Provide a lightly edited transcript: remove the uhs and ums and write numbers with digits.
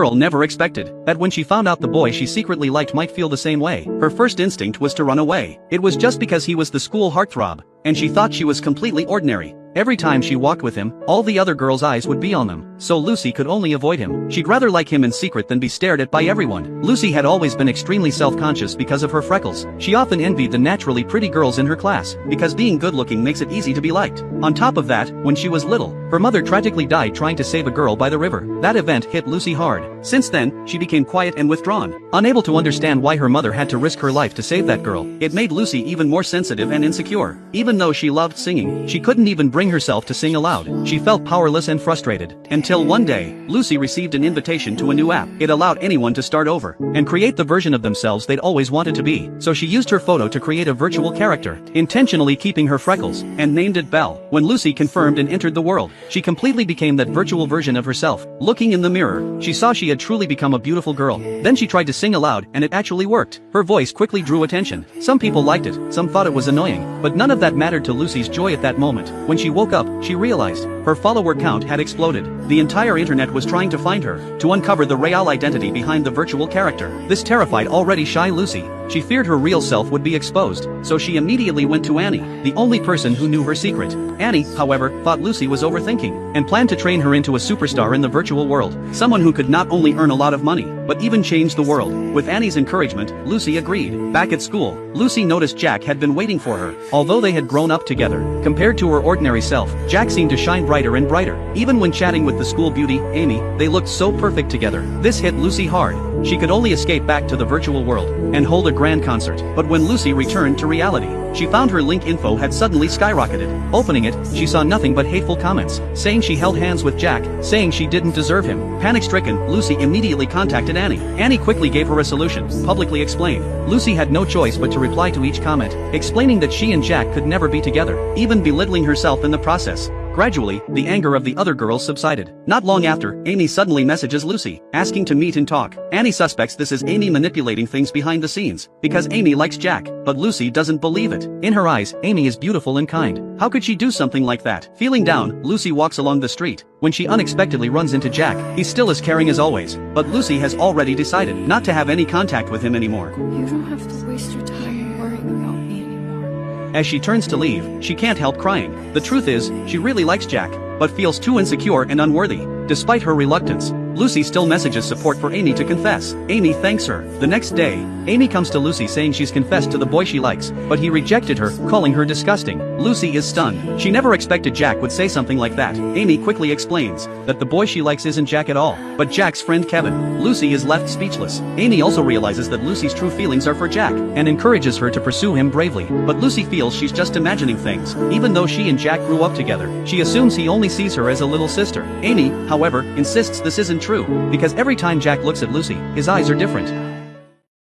Girl never expected that when she found out the boy she secretly liked might feel the same way, her first instinct was to run away. It was just because he was the school heartthrob, and she thought she was completely ordinary. Every time she walked with him, all the other girls' eyes would be on them, so Lucy could only avoid him. She'd rather like him in secret than be stared at by everyone. Lucy had always been extremely self-conscious because of her freckles. She often envied the naturally pretty girls in her class, because being good-looking makes it easy to be liked. On top of that, when she was little, her mother tragically died trying to save a girl by the river. That event hit Lucy hard. Since then, she became quiet and withdrawn. Unable to understand why her mother had to risk her life to save that girl, it made Lucy even more sensitive and insecure. Even though she loved singing, she couldn't even bring herself to sing aloud. She felt powerless and frustrated. Until one day, Lucy received an invitation to a new app. It allowed anyone to start over and create the version of themselves they'd always wanted to be. So she used her photo to create a virtual character, intentionally keeping her freckles, and named it Belle. When Lucy confirmed and entered the world, she completely became that virtual version of herself. Looking in the mirror, she saw she had truly become a beautiful girl. Then she tried to sing aloud, and it actually worked. Her voice quickly drew attention. Some people liked it, some thought it was annoying, but none of that mattered to Lucy's joy at that moment. When she woke up, she realized her follower count had exploded. The entire internet was trying to find her, to uncover the real identity behind the virtual character. This terrified already shy Lucy. She feared her real self would be exposed, so she immediately went to Annie, the only person who knew her secret. Annie, however, thought Lucy was overthinking, and planned to train her into a superstar in the virtual world, someone who could not only earn a lot of money, but even change the world. With Annie's encouragement, Lucy agreed. Back at school, Lucy noticed Jack had been waiting for her. Although they had grown up together, compared to her ordinary self, Jack seemed to shine brighter and brighter. Even when chatting with the school beauty, Amy, they looked so perfect together. This hit Lucy hard. She could only escape back to the virtual world and hold a grand concert. But when Lucy returned to reality, she found her link info had suddenly skyrocketed. Opening it, she saw nothing but hateful comments, saying she held hands with Jack, saying she didn't deserve him. Panic-stricken, Lucy immediately contacted Annie. Annie quickly gave her a solution, publicly explained. Lucy had no choice but to reply to each comment, explaining that she and Jack could never be together, even belittling herself in the process. Gradually, the anger of the other girls subsided. Not long after, Amy suddenly messages Lucy, asking to meet and talk. Annie suspects this is Amy manipulating things behind the scenes, because Amy likes Jack, but Lucy doesn't believe it. In her eyes, Amy is beautiful and kind. How could she do something like that? Feeling down, Lucy walks along the street. When she unexpectedly runs into Jack, he's still as caring as always, but Lucy has already decided not to have any contact with him anymore. You don't have to waste your time worrying about me anymore. As she turns to leave, she can't help crying. The truth is, she really likes Jack, but feels too insecure and unworthy. Despite her reluctance, Lucy still messages support for Amy to confess. Amy thanks her. The next day, Amy comes to Lucy saying she's confessed to the boy she likes, but he rejected her, calling her disgusting. Lucy is stunned. She never expected Jack would say something like that. Amy quickly explains that the boy she likes isn't Jack at all, but Jack's friend Kevin. Lucy is left speechless. Amy also realizes that Lucy's true feelings are for Jack, and encourages her to pursue him bravely. But Lucy feels she's just imagining things. Even though she and Jack grew up together, she assumes he only sees her as a little sister. Amy, however, insists this isn't true, because every time Jack looks at Lucy, his eyes are different.